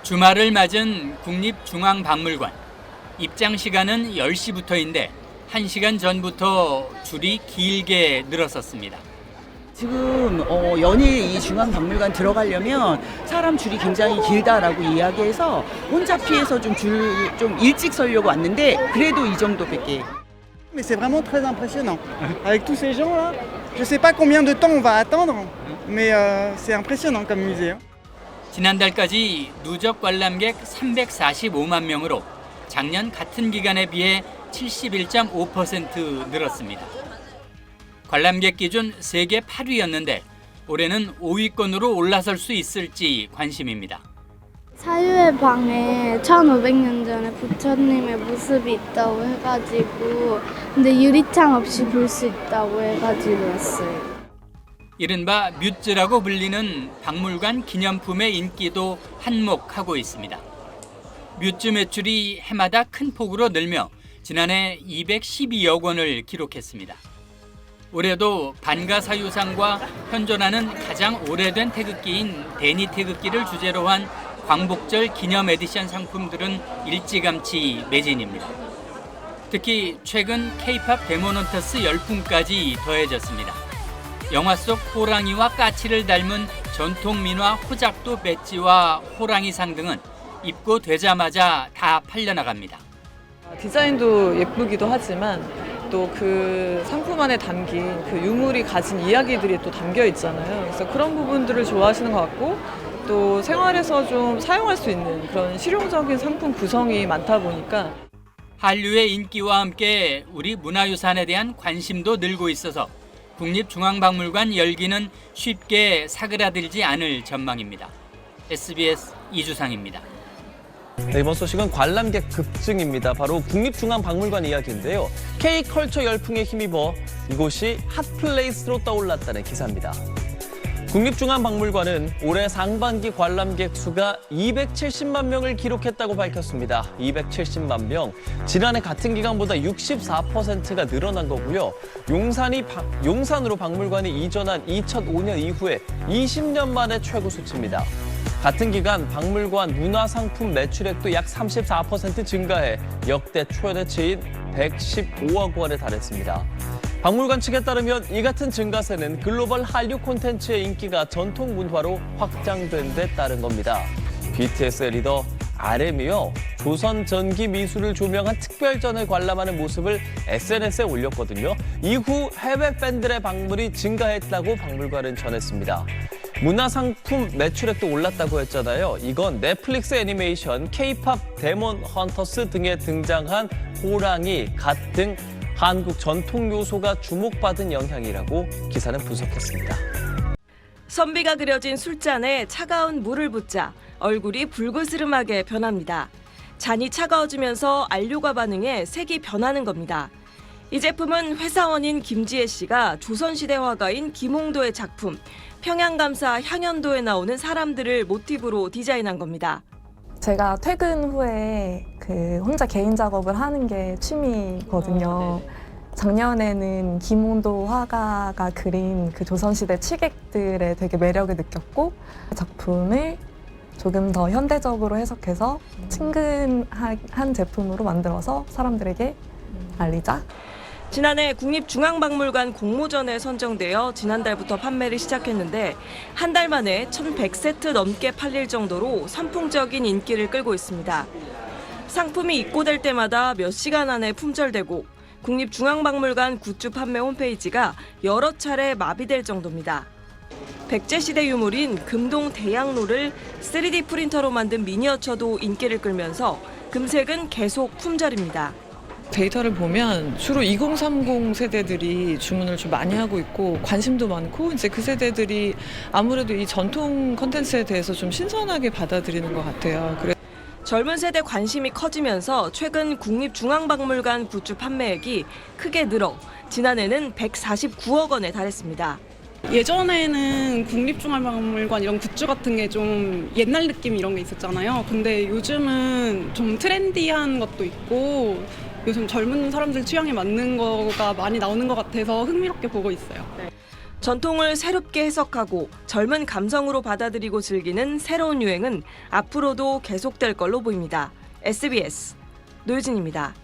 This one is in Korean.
주말을 맞은 국립중앙박물관. 입장 시간은 10시부터인데 1시간 전부터 줄이 길게 늘었었습니다. 지금 연일 이 중앙박물관 들어가려면 사람 줄이 굉장히 길다라고 이야기해서 혼자 피해서 좀 일찍 서려고 왔는데 그래도 이 정도밖에. Mais c'est vraiment très impressionnant. Avec tous ces gens là, je sais pas combien de temps on va attendre, mais c'est impressionnant comme musée. 지난달까지 누적 관람객 345만 명으로 작년 같은 기간에 비해 71.5% 늘었습니다. 관람객 기준 세계 8위였는데 올해는 5위권으로 올라설 수 있을지 관심입니다. 사유의 방에 1500년 전에 부처님의 모습이 있다고 해가지고 근데 유리창 없이 볼 수 있다고 해가지고 왔어요. 이른바 뮤즈라고 불리는 박물관 기념품의 인기도 한몫하고 있습니다. 뮤즈 매출이 해마다 큰 폭으로 늘며 지난해 212억 원을 기록했습니다. 올해도 반가사유상과 현존하는 가장 오래된 태극기인 데니 태극기를 주제로 한 광복절 기념 에디션 상품들은 일찌감치 매진입니다. 특히 최근 K-팝 데모넌터스 열풍까지 더해졌습니다. 영화 속 호랑이와 까치를 닮은 전통 민화 호작도 배지와 호랑이상 등은 입고되자마자 다 팔려나갑니다. 디자인도 예쁘기도 하지만 또 그 상품 안에 담긴 그 유물이 가진 이야기들이 또 담겨 있잖아요. 그래서 그런 부분들을 좋아하시는 것 같고 또 생활에서 좀 사용할 수 있는 그런 실용적인 상품 구성이 많다 보니까 한류의 인기와 함께 우리 문화유산에 대한 관심도 늘고 있어서 국립중앙박물관 열기는 쉽게 사그라들지 않을 전망입니다. SBS 이주상입니다. 네, 이번 소식은 관람객 급증입니다. 바로 국립중앙박물관 이야기인데요. K컬처 열풍에 힘입어 이곳이 핫플레이스로 떠올랐다는 기사입니다. 국립중앙박물관은 올해 상반기 관람객 수가 270만 명을 기록했다고 밝혔습니다. 270만 명, 지난해 같은 기간보다 64%가 늘어난 거고요. 용산으로 박물관이 이전한 2005년 이후에 20년 만에 최고 수치입니다. 같은 기간 박물관 문화상품 매출액도 약 34% 증가해 역대 최대치인 115억 원에 달했습니다. 박물관 측에 따르면 이 같은 증가세는 글로벌 한류 콘텐츠의 인기가 전통 문화로 확장된 데 따른 겁니다. BTS의 리더 RM이요, 조선 전기 미술을 조명한 특별전을 관람하는 모습을 SNS에 올렸거든요. 이후 해외 팬들의 방문이 증가했다고 박물관은 전했습니다. 문화상품 매출액도 올랐다고 했잖아요. 이건 넷플릭스 애니메이션 K-팝 데몬 헌터스 등에 등장한 호랑이, 갓 등 한국 전통 요소가 주목받은 영향이라고 기사는 분석했습니다. 선비가 그려진 술잔에 차가운 물을 붓자 얼굴이 붉으스름하게 변합니다. 잔이 차가워지면서 안료가 반응해 색이 변하는 겁니다. 이 제품은 회사원인 김지혜 씨가 조선시대 화가인 김홍도의 작품 평양감사 향연도에 나오는 사람들을 모티브로 디자인한 겁니다. 제가 퇴근 후에 혼자 개인 작업을 하는 게 취미거든요. 작년에는 김홍도 화가가 그린 그 조선시대 칠객들의 되게 매력을 느꼈고 작품을 조금 더 현대적으로 해석해서 친근한 제품으로 만들어서 사람들에게 알리자. 지난해 국립중앙박물관 공모전에 선정되어 지난달부터 판매를 시작했는데 한 달 만에 1,100세트 넘게 팔릴 정도로 선풍적인 인기를 끌고 있습니다. 상품이 입고될 때마다 몇 시간 안에 품절되고 국립중앙박물관 굿즈 판매 홈페이지가 여러 차례 마비될 정도입니다. 백제시대 유물인 금동 대양로를 3D 프린터로 만든 미니어처도 인기를 끌면서 금색은 계속 품절입니다. 데이터를 보면 주로 2030 세대들이 주문을 좀 많이 하고 있고 관심도 많고 이제 그 세대들이 아무래도 이 전통 콘텐츠에 대해서 좀 신선하게 받아들이는 것 같아요. 젊은 세대 관심이 커지면서 최근 국립중앙박물관 굿즈 판매액이 크게 늘어 지난해는 149억 원에 달했습니다. 예전에는 국립중앙박물관 이런 굿즈 같은 게 좀 옛날 느낌 이런 게 있었잖아요. 근데 요즘은 좀 트렌디한 것도 있고 요즘 젊은 사람들 취향에 맞는 거가 많이 나오는 것 같아서 흥미롭게 보고 있어요. 전통을 새롭게 해석하고 젊은 감성으로 받아들이고 즐기는 새로운 유행은 앞으로도 계속될 걸로 보입니다. SBS 노유진입니다.